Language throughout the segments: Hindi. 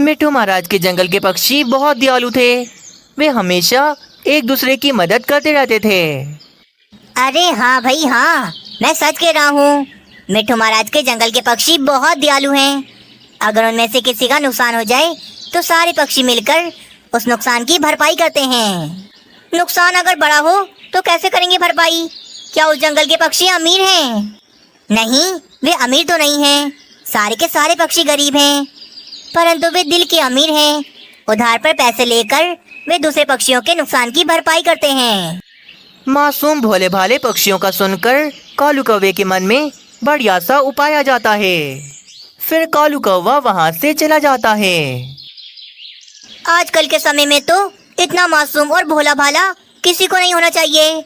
मिट्ठू महाराज के जंगल के पक्षी बहुत दयालु थे। वे हमेशा एक दूसरे की मदद करते रहते थे। अरे हाँ भाई हाँ, मैं सच कह रहा हूँ। मिट्ठू महाराज के जंगल के पक्षी बहुत दयालु हैं। अगर उनमें से किसी का नुकसान हो जाए तो सारे पक्षी मिलकर उस नुकसान की भरपाई करते हैं। नुकसान अगर बड़ा हो तो कैसे करेंगे भरपाई? क्या उस जंगल के पक्षी अमीर हैं? नहीं, वे अमीर तो नहीं हैं। सारे के सारे पक्षी गरीब हैं, परंतु वे दिल के अमीर हैं। उधार पर पैसे लेकर वे दूसरे पक्षियों के नुकसान की भरपाई करते हैं। मासूम भोले भाले पक्षियों का सुनकर कालू कौवे के मन में बढ़िया सा उपाय आ जाता है। फिर कालू कौवा वहाँ से चला जाता है। आजकल के समय में तो इतना मासूम और भोला भाला किसी को नहीं होना चाहिए।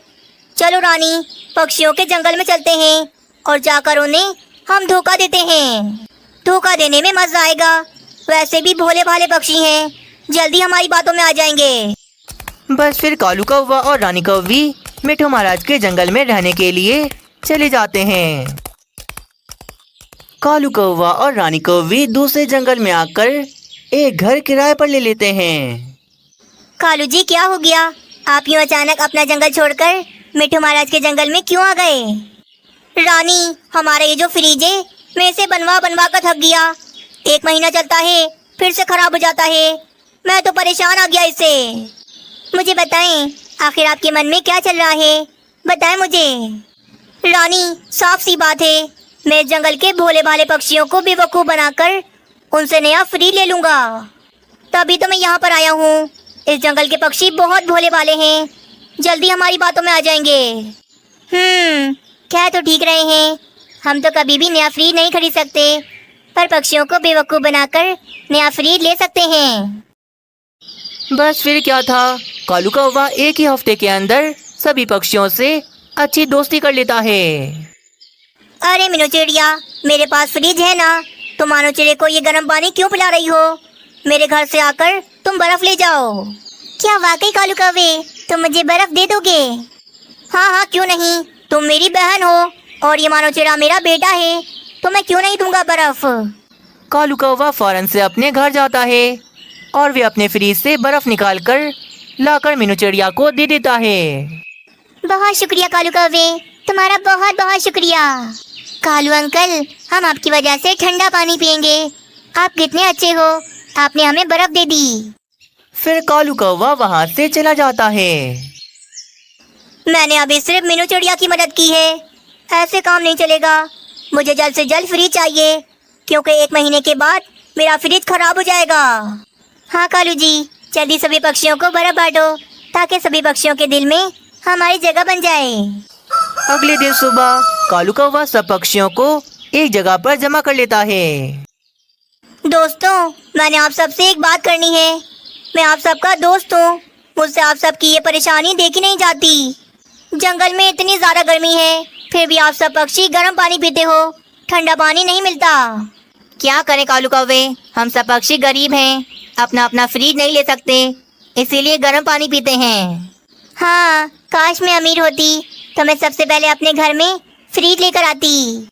चलो रानी, पक्षियों के जंगल में चलते हैं और जाकर उन्हें हम धोखा देते हैं। धोखा देने में मजा आएगा। वैसे भी भोले भाले पक्षी हैं, जल्दी हमारी बातों में आ जाएंगे। बस फिर कालू कौवा और रानी कौवी मिट्ठू महाराज के जंगल में रहने के लिए चले जाते हैं। कालू कौवा और रानी कौवी दूसरे जंगल में आकर एक घर किराए पर ले लेते हैं। कालू जी, क्या हो गया? आप यूँ अचानक अपना जंगल छोड़कर मिट्ठू महाराज के जंगल में क्यों आ गए? रानी, हमारा ये जो फ्रिज है, मैं इसे बनवा बनवा कर थक गया। 1 महीना चलता है, फिर से खराब हो जाता है। मैं तो परेशान आ गया इससे। मुझे बताएं, आखिर आपके मन में क्या चल रहा है? बताएं मुझे। रानी, साफ सी बात है, मैं इस जंगल के भोले भाले पक्षियों को बेवकूफ़ बनाकर उनसे नया फ्रिज ले लूँगा। तभी तो मैं यहाँ पर आया हूँ। इस जंगल के पक्षी बहुत भोले भाले हैं, जल्दी हमारी बातों में आ जाएंगे। क्या तो ठीक रहे हैं। हम तो कभी भी नया फ्रिज नहीं खरीद सकते, पर पक्षियों को बेवकूफ़ बनाकर नया फ्रिज ले सकते हैं। बस फिर क्या था, कालू कौवा एक ही हफ्ते के अंदर सभी पक्षियों से अच्छी दोस्ती कर लेता है। अरे मीनू चिड़िया, मेरे पास फ्रिज है ना, तुम मानो चिड़े को ये गर्म पानी क्यों पिला रही हो? मेरे घर से आकर तुम बर्फ ले जाओ। क्या वाकई कालू कौवे, तुम मुझे बर्फ दे दोगे? हाँ हाँ, क्यों नहीं। तुम मेरी बहन हो और ये मानो चिड़ा मेरा बेटा है, तो मैं क्यों नहीं दूंगा बर्फ। कालू कौवा फौरन से अपने घर जाता है और वे अपने फ्रिज से बर्फ निकालकर लाकर मीनू चिड़िया को दे देता है। बहुत शुक्रिया कालू कौवे, तुम्हारा बहुत बहुत शुक्रिया। कालू अंकल, हम आपकी वजह से ठंडा पानी पियेंगे। आप कितने अच्छे हो, आपने हमें बर्फ दे दी। फिर कालू कौवा वहाँ से चला जाता है। मैंने अभी सिर्फ मीनू चिड़िया की मदद की है, ऐसे काम नहीं चलेगा। मुझे जल्द से जल्द फ्रिज चाहिए, क्योंकि 1 महीने के बाद मेरा फ्रिज खराब हो जाएगा। हाँ कालू जी, जल्दी सभी पक्षियों को बर्फ बांटो, ताकि सभी पक्षियों के दिल में हमारी जगह बन जाए। अगले दिन सुबह कालू कौवा सब पक्षियों को एक जगह पर जमा कर लेता है। दोस्तों, मैंने आप सबसे एक बात करनी है। मैं आप सबका दोस्त हूँ, मुझसे आप सबकी ये परेशानी देखी नहीं जाती। जंगल में इतनी ज़्यादा गर्मी है, फिर भी आप सब पक्षी गर्म पानी पीते हो, ठंडा पानी नहीं मिलता। क्या करें कालू कौवे, हम सब पक्षी गरीब हैं, अपना अपना फ्रिज नहीं ले सकते, इसीलिए गर्म पानी पीते हैं। हाँ, काश मैं अमीर होती तो मैं सबसे पहले अपने घर में फ्रिज लेकर आती।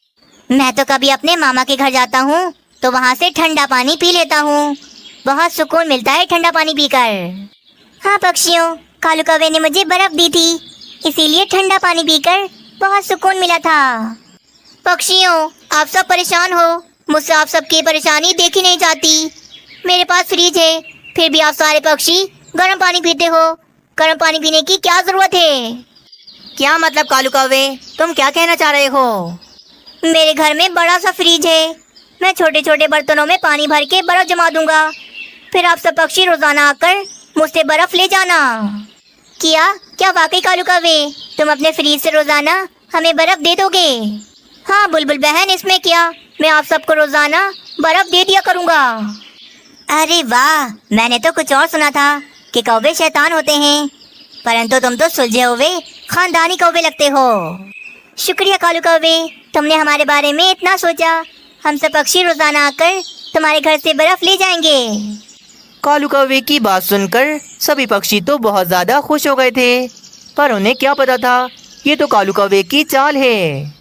मैं तो कभी अपने मामा के घर जाता हूँ तो वहाँ से ठंडा पानी पी लेता हूँ, बहुत सुकून मिलता है ठंडा पानी पीकर। हाँ पक्षियों, कालू कौवे ने मुझे बर्फ दी थी, इसीलिए ठंडा पानी पीकर बहुत सुकून मिला था। पक्षियों, आप सब परेशान हो, मुझसे आप सबकी परेशानी देखी नहीं जाती। मेरे पास फ्रिज है, फिर भी आप सारे पक्षी गर्म पानी पीते हो। गर्म पानी पीने की क्या ज़रूरत है? क्या मतलब कालू कौवे, तुम क्या कहना चाह रहे हो? मेरे घर में बड़ा सा फ्रिज है, मैं छोटे छोटे बर्तनों में पानी भर के बर्फ जमा दूंगा, फिर आप सब पक्षी रोजाना आकर मुझसे बर्फ ले जाना। क्या वाकई कालू कौवे, तुम अपने फ्रिज से रोजाना हमें बर्फ दे दोगे? हाँ बुलबुल बहन, इसमें क्या, मैं आप सबको रोजाना बर्फ दे दिया करूँगा। अरे वाह, मैंने तो कुछ और सुना था कि कौवे शैतान होते हैं, परंतु तुम तो सुलझे हुए खानदानी कौवे लगते हो। शुक्रिया कालू कौवे, तुमने हमारे बारे में इतना सोचा। हम सब पक्षी रोजाना आकर तुम्हारे घर से बर्फ ले जाएंगे। कालू कौवे की बात सुनकर सभी पक्षी तो बहुत ज्यादा खुश हो गए थे, पर उन्हें क्या पता था ये तो कालू कौवे की चाल है।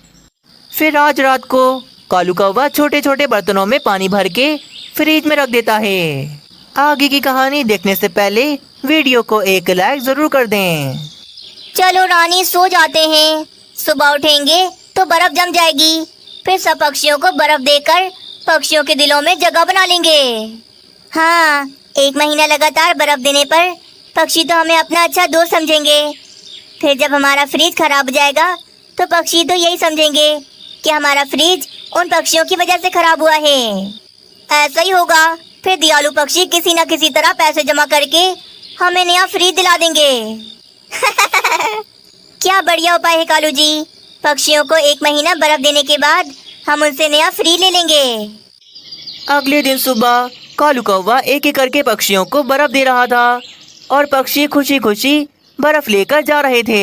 फिर आज रात को कालू कौवा छोटे छोटे बर्तनों में पानी भर के फ्रिज में रख देता है। आगे की कहानी देखने से पहले वीडियो को एक लाइक जरूर कर दें। चलो रानी सो जाते हैं, सुबह उठेंगे तो बर्फ जम जाएगी, फिर सब पक्षियों को बर्फ देकर पक्षियों के दिलों में जगह बना लेंगे। हाँ, 1 महीना लगातार बर्फ देने पर पक्षी तो हमें अपना अच्छा दोस्त समझेंगे। फिर जब हमारा फ्रिज खराब हो जाएगा तो पक्षी तो यही समझेंगे कि हमारा फ्रिज उन पक्षियों की वजह से खराब हुआ है। ऐसा ही होगा, फिर दयालु पक्षी किसी न किसी तरह पैसे जमा करके हमें नया फ्रिज दिला देंगे। क्या बढ़िया उपाय है कालू जी। पक्षियों को 1 महीना बर्फ देने के बाद हम उनसे नया फ्रिज ले लेंगे। अगले दिन सुबह कालू कौवा एक एक करके पक्षियों को बर्फ दे रहा था और पक्षी खुशी खुशी बर्फ लेकर जा रहे थे।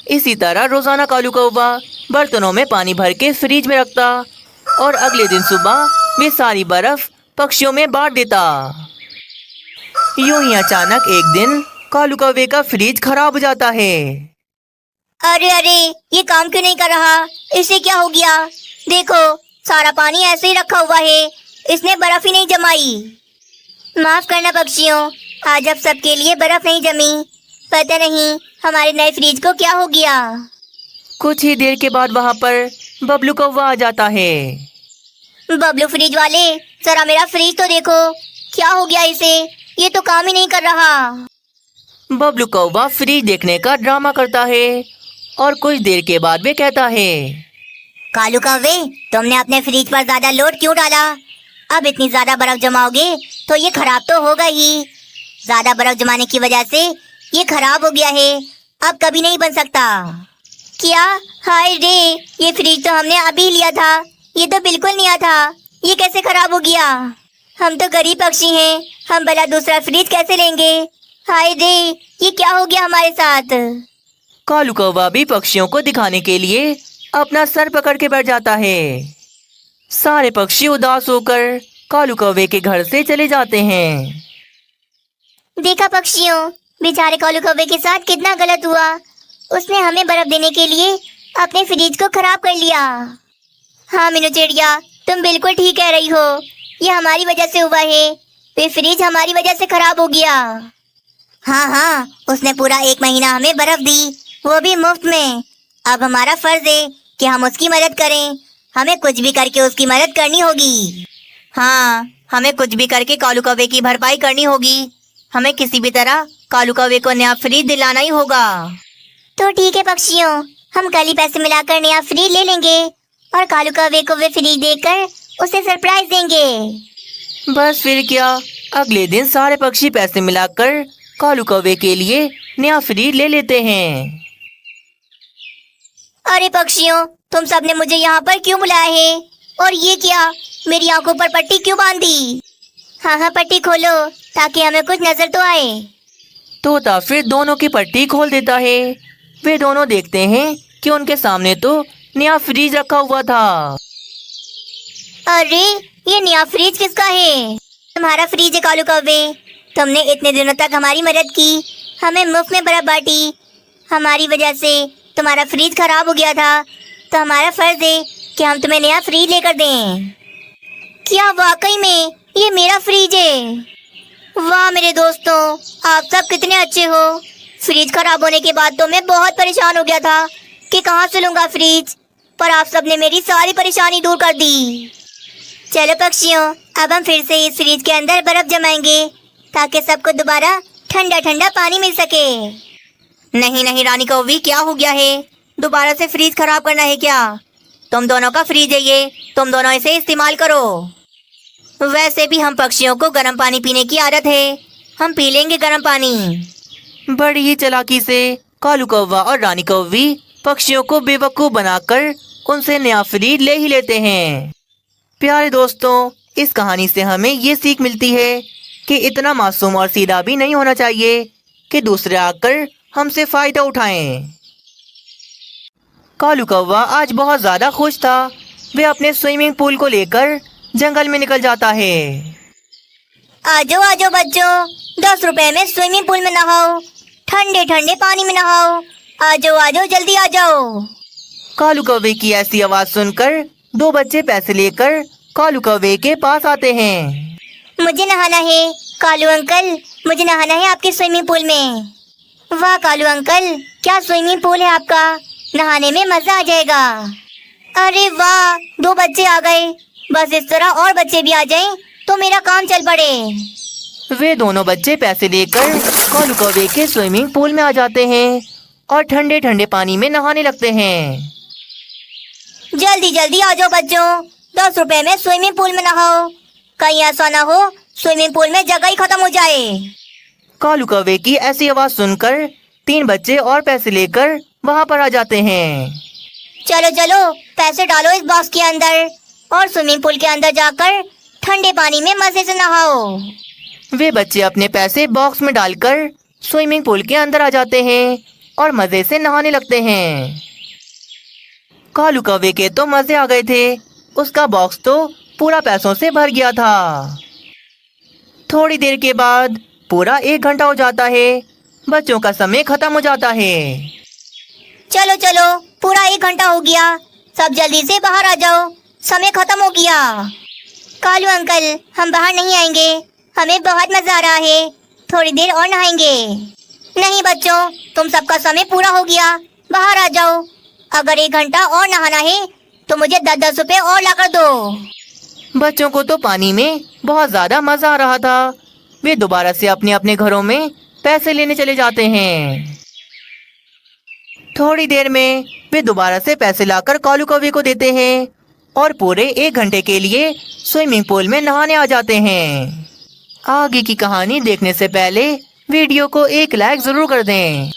इसी तरह रोजाना कालू कौवा बर्तनों में पानी भर के फ्रिज में रखता और अगले दिन सुबह वे सारी बर्फ पक्षियों में बांट देता। यूं ही अचानक एक दिन कालू कौवे का फ्रिज खराब हो जाता है। अरे अरे, ये काम क्यों नहीं कर रहा? इसे क्या हो गया? देखो, सारा पानी ऐसे ही रखा हुआ है, इसने बर्फ ही नहीं जमाई। माफ करना पक्षियों, आज अब सबके लिए बर्फ नहीं जमी। पता नहीं हमारे नए फ्रिज को क्या हो गया। कुछ ही देर के बाद वहाँ पर बबलू कौवा आ जाता है। बबलू फ्रिज वाले, जरा मेरा फ्रिज तो देखो, क्या हो गया इसे? ये तो काम ही नहीं कर रहा। बबलू कौवा फ्रिज देखने का ड्रामा करता है और कुछ देर के बाद वे कहता है, कालू कौवे, तुमने अपने फ्रिज पर ज्यादा लोड क्यों डाला? अब इतनी ज्यादा बर्फ जमाओगे तो ये खराब तो होगा ही। ज्यादा बर्फ जमाने की वजह से ये खराब हो गया है, अब कभी नहीं बन सकता। क्या? हाय रे, ये फ्रिज तो हमने अभी लिया था, ये तो बिल्कुल नया था, ये कैसे खराब हो गया? हम तो गरीब पक्षी हैं, हम भला दूसरा फ्रिज कैसे लेंगे? हाय रे, ये क्या हो गया हमारे साथ? कालू कौवा भी पक्षियों को दिखाने के लिए अपना सर पकड़ के बैठ जाता है। सारे पक्षी उदास होकर कालू कौवे के घर से चले जाते हैं। देखा पक्षियों, बेचारे कालू कौवे के साथ कितना गलत हुआ। उसने हमें बर्फ देने के लिए अपने फ्रिज को खराब कर लिया। हाँ मीनू चिड़िया, तुम बिल्कुल ठीक कह रही हो, ये हमारी वजह से हुआ है। वे फ्रिज हमारी वजह से खराब हो गया। हाँ, उसने पूरा 1 महीना हमें बर्फ दी, वो भी मुफ्त में। अब हमारा फर्ज है कि हम उसकी मदद करें। हमें कुछ भी करके उसकी मदद करनी होगी। हाँ, हमें कुछ भी करके कालू कौवे की भरपाई करनी होगी। हमें किसी भी तरह कालू कौवे को नया फ्रिज दिलाना ही होगा। तो ठीक है पक्षियों, हम कल ही पैसे मिलाकर नया फ्रिज ले लेंगे और कालू कौवे को वे फ्रिज देकर उसे सरप्राइज देंगे। बस फिर क्या, अगले दिन सारे पक्षी पैसे मिलाकर कालू कौवे के लिए नया फ्रिज ले लेते हैं। अरे पक्षियों, तुम सबने मुझे यहाँ पर क्यों बुलाया है? और ये क्या, मेरी आंखों पर पट्टी क्यों बांधी? हाँ, पट्टी खोलो ताकि हमें कुछ नजर तो आए। तोता फिर दोनों की पट्टी खोल देता है। वे दोनों देखते हैं कि उनके सामने तो नया फ्रिज रखा हुआ था। अरे, ये नया फ्रिज किसका है? तुम्हारा फ्रिज है कालू कौवे। तुमने इतने दिनों तक हमारी मदद की, हमें मुफ्त में बर्फ बांटी। हमारी वजह से तुम्हारा फ्रिज खराब हो गया था, तो हमारा फर्ज है कि हम तुम्हें नया फ्रिज लेकर दें। क्या वाकई में ये मेरा फ्रिज है? वाह मेरे दोस्तों, आप सब कितने अच्छे हो। फ्रिज खराब होने के बाद तो मैं बहुत परेशान हो गया था कि कहाँ से लूंगा फ्रिज, पर आप सब ने मेरी सारी परेशानी दूर कर दी। चलो पक्षियों, अब हम फिर से इस फ्रिज के अंदर बर्फ जमाएंगे ताकि सबको दोबारा ठंडा ठंडा पानी मिल सके। नहीं रानी कौवी, क्या हो गया है? दोबारा से फ्रिज खराब करना है क्या? तुम दोनों का फ्रिज है ये, तुम दोनों इसे इस्तेमाल करो। वैसे भी हम पक्षियों को गर्म पानी पीने की आदत है, हम पी लेंगे गर्म पानी। बड़ी ही चालाकी से कालू कौवा और रानी कौवी पक्षियों को बेवकूफ बनाकर उनसे नया फ्रिज ले ही लेते हैं। प्यारे दोस्तों, इस कहानी से हमें ये सीख मिलती है कि इतना मासूम और सीधा भी नहीं होना चाहिए कि दूसरे आकर हमसे फायदा उठाएं। कालू कौवा आज बहुत ज्यादा खुश था। वे अपने स्विमिंग पूल को लेकर जंगल में निकल जाता है। आजो आजो बच्चों, 10 रुपए में स्विमिंग पूल में नहाओ, ठंडे ठंडे पानी में नहाओ। आजो आजो, जल्दी आ जाओ। कालू कौवे की ऐसी आवाज सुनकर 2 बच्चे पैसे लेकर कालू कौवे के पास आते हैं। मुझे नहाना है कालू अंकल, मुझे नहाना है आपके स्विमिंग पूल में। वाह कालू अंकल, क्या स्विमिंग पूल है आपका, नहाने में मजा आ जाएगा। अरे वाह, 2 बच्चे आ गए। बस इस तरह और बच्चे भी आ जाएं तो मेरा काम चल पड़े। वे दोनों बच्चे पैसे देकर कालू कौवे के स्विमिंग पूल में आ जाते हैं और ठंडे ठंडे पानी में नहाने लगते हैं। जल्दी जल्दी आ जाओ बच्चों, 10 रुपए में स्विमिंग पूल में नहाओ। कहीं ऐसा ना हो स्विमिंग पूल में जगह ही खत्म हो जाए। कालू कौवे की ऐसी आवाज सुनकर 3 बच्चे और पैसे लेकर वहाँ पर आ जाते हैं। चलो चलो, पैसे डालो इस बॉक्स के अंदर और स्विमिंग पूल के अंदर जाकर ठंडे पानी में मजे से नहाओ। वे बच्चे अपने पैसे बॉक्स में डालकर स्विमिंग पूल के अंदर आ जाते हैं और मजे से नहाने लगते हैं। कालू कौवे के तो मजे आ गए थे, उसका बॉक्स तो पूरा पैसों से भर गया था। थोड़ी देर के बाद पूरा 1 घंटा हो जाता है। बच्चों का समय खत्म हो जाता है। चलो चलो, पूरा 1 घंटा हो गया, सब जल्दी से बाहर आ जाओ, समय खत्म हो गया। कालू अंकल, हम बाहर नहीं आएंगे, हमें बहुत मजा आ रहा है, थोड़ी देर और नहाएंगे। नहीं बच्चों, तुम सबका समय पूरा हो गया, बाहर आ जाओ। अगर 1 घंटा और नहाना है तो मुझे 10-10 रुपए और लाकर दो। बच्चों को तो पानी में बहुत ज्यादा मजा आ रहा था। वे दोबारा से अपने अपने घरों में पैसे लेने चले जाते हैं। थोड़ी देर में वे दोबारा से पैसे लाकर कालू कौवे को देते हैं और पूरे 1 घंटे के लिए स्विमिंग पूल में नहाने आ जाते हैं। आगे की कहानी देखने से पहले वीडियो को 1 लाइक जरूर कर दें।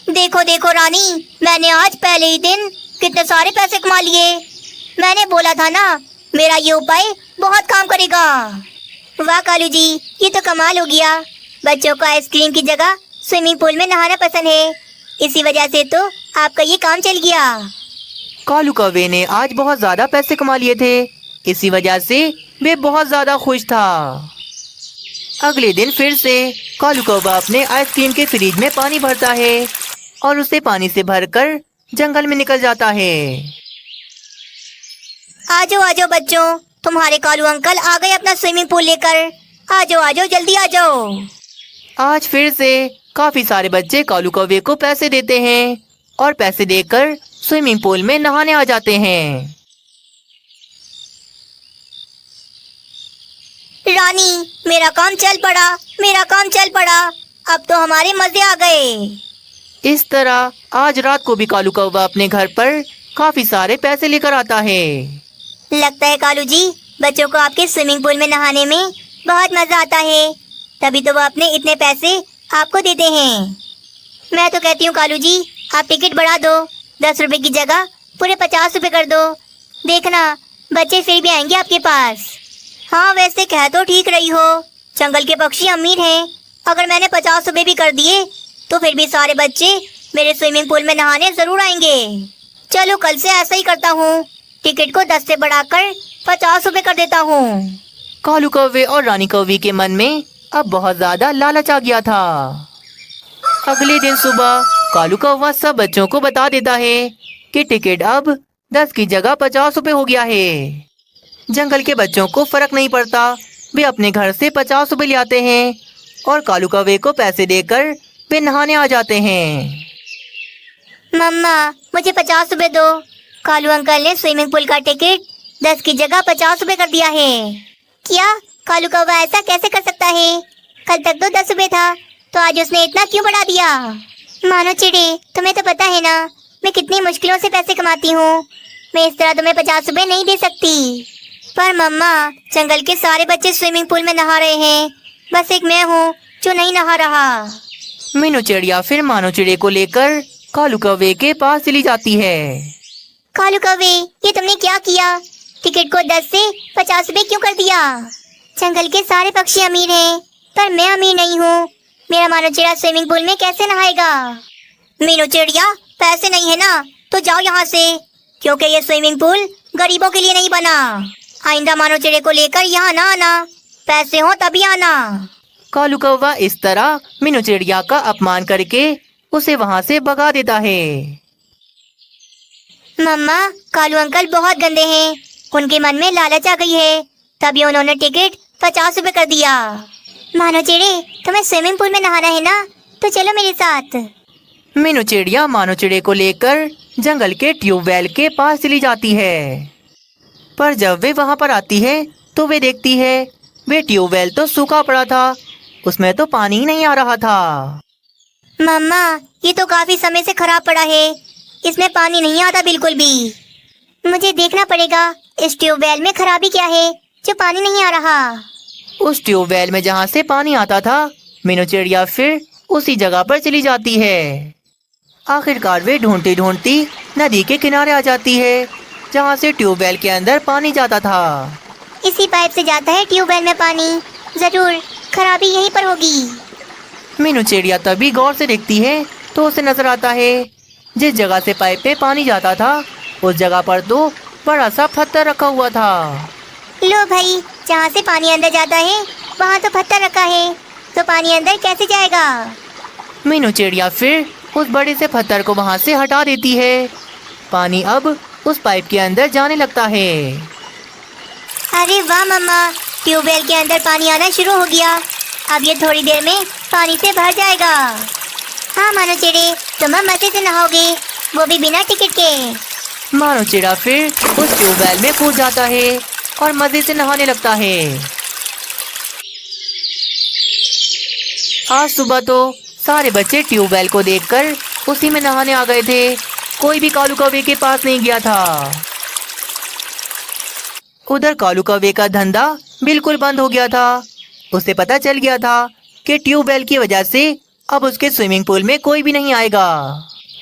देखो देखो रानी, मैंने आज पहले ही दिन कितने सारे पैसे कमा लिए। मैंने बोला था ना, मेरा ये उपाय बहुत काम करेगा। वाह कालू जी, ये तो कमाल हो गया। बच्चों को आइसक्रीम की जगह स्विमिंग पूल में नहाना पसंद है, इसी वजह से तो आपका ये काम चल गया। कालू कौवे ने आज बहुत ज्यादा पैसे कमा लिए थे, इसी वजह से वे बहुत ज्यादा खुश था। अगले दिन फिर से कालू कौवा अपने आइसक्रीम के फ्रिज में पानी भरता है और उसे पानी से भरकर जंगल में निकल जाता है। आजो आजो बच्चों, तुम्हारे कालू अंकल आ गए अपना स्विमिंग पूल लेकर। आजो आजो, जल्दी आ जाओ। आज फिर से काफी सारे बच्चे कालू कौवे को पैसे देते हैं और पैसे देकर स्विमिंग पूल में नहाने आ जाते हैं। रानी, मेरा काम चल पड़ा, मेरा काम चल पड़ा, अब तो हमारे मजे आ गए। इस तरह आज रात को भी कालू कौवा अपने घर पर काफी सारे पैसे लेकर आता है। लगता है कालू जी, बच्चों को आपके स्विमिंग पूल में नहाने में बहुत मजा आता है, तभी तो वो अपने इतने पैसे आपको देते हैं। मैं तो कहती हूँ कालू जी, आप टिकट बढ़ा दो, 10 रुपए की जगह पूरे 50 रुपए कर दो। देखना, बच्चे फिर भी आएंगे आपके पास। हाँ वैसे कह तो ठीक रही हो, जंगल के पक्षी अमीर हैं। अगर मैंने 50 रुपए भी कर दिए तो फिर भी सारे बच्चे मेरे स्विमिंग पूल में नहाने जरूर आएंगे। चलो कल से ऐसा ही करता हूँ, टिकट को 10 से बढ़ाकर 50 रुपए कर देता हूँ। कालू कौवे और रानी कौवी के मन में अब बहुत ज्यादा लालच आ गया था। अगले दिन सुबह कालू कौवा सब बच्चों को बता देता है कि टिकट अब 10 की जगह 50 रुपए हो गया है। जंगल के बच्चों को फर्क नहीं पड़ता, वे अपने घर से 50 रुपए ले आते हैं और कालू कौवे को पैसे देकर वे नहाने आ जाते हैं। मम्मा, मुझे 50 रुपए दो। कालू अंकल ने स्विमिंग पूल का टिकट 10 की जगह 50 रुपए कर दिया है। क्या कालू कौवा ऐसा कैसे कर सकता है? कल तक तो 10 रुपए था, तो आज उसने इतना क्यों बढ़ा दिया? मानो चिड़े, तुम्हें तो पता है ना मैं कितनी मुश्किलों से पैसे कमाती हूँ। मैं इस तरह तुम्हें 50 रुपए नहीं दे सकती। पर मम्मा, जंगल के सारे बच्चे स्विमिंग पूल में नहा रहे हैं, बस एक मैं हूँ जो नहीं नहा रहा। मीनू चिड़िया फिर मानो चिड़े को लेकर कालू कौवे के पास चली जाती है। कालू कौवे, ये तुमने क्या किया? टिकट को 10 से 50 रुपए क्यों कर दिया? जंगल के सारे पक्षी अमीर हैं, पर मैं अमीर नहीं हूँ। मेरा मानो चिड़िया स्विमिंग पूल में कैसे नहाएगा? मीनू चिड़िया, पैसे नहीं है ना तो जाओ यहाँ से, क्योंकि ये स्विमिंग पूल गरीबों के लिए नहीं बना। आइंदा मानो चिड़े को लेकर यहाँ ना आना, पैसे हो तभी आना। कालू कौवा इस तरह मीनू चिड़िया का अपमान करके उसे वहाँ से भगा देता है। मम्मा, कालू अंकल बहुत गंदे हैं। उनके मन में लालच आ गई है, तभी उन्होंने टिकट 50 रुपए कर दिया। मानो चिड़े, तुम्हें स्विमिंग पूल में नहाना है ना, तो चलो मेरे साथ। मीनू चिड़िया मानो चिड़े को लेकर जंगल के ट्यूबवेल के पास चली जाती है। पर जब वे वहां पर आती है तो वे देखती है वे ट्यूबवेल तो सूखा पड़ा था, उसमें तो पानी ही नहीं आ रहा था। मम्मा, ये तो काफी समय से खराब पड़ा है, इसमें पानी नहीं आता बिल्कुल भी। मुझे देखना पड़ेगा इस ट्यूबवेल में खराबी क्या है जो पानी नहीं आ रहा। उस ट्यूबवेल में जहाँ से पानी आता था, मीनू चिड़िया फिर उसी जगह पर चली जाती है। आखिरकार वे ढूंढती ढूंढती नदी के किनारे आ जाती है जहाँ से ट्यूबवेल के अंदर पानी जाता था। इसी पाइप से जाता है ट्यूबवेल में पानी, जरूर खराबी यहीं पर होगी। मीनू चिड़िया तभी गौर से देखती है तो उसे नजर आता है जिस जगह से पाइप पे पानी जाता था उस जगह पर तो बड़ा सा पत्थर रखा हुआ था। लो भाई, जहाँ से पानी अंदर जाता है वहाँ तो पत्थर रखा है, तो पानी अंदर कैसे जाएगा? मीनू चिड़िया फिर उस बड़े से पत्थर को वहाँ से हटा देती है। पानी अब उस पाइप के अंदर जाने लगता है। अरे वाह मम्मा, ट्यूबवेल के अंदर पानी आना शुरू हो गया। अब ये थोड़ी देर में पानी से भर जाएगा। हाँ मानो चिड़े, तुम अब मजे से नहाओगे, वो भी बिना टिकट के। मानो चिड़ा फिर उस ट्यूबवेल में कूद जाता है और मजे से नहाने लगता है। आज सुबह तो सारे बच्चे ट्यूबवेल को देखकर उसी में नहाने आ गए थे, कोई भी कालू कौवे के पास नहीं गया था। उधर कालू कौवे का धंधा बिल्कुल बंद हो गया था। उसे पता चल गया था कि ट्यूबवेल की वजह से अब उसके स्विमिंग पूल में कोई भी नहीं आएगा।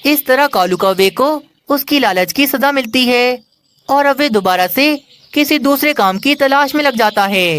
इस तरह कालू कौवे को उसकी लालच की सजा मिलती है और अब वे दोबारा से किसी दूसरे काम की तलाश में लग जाता है।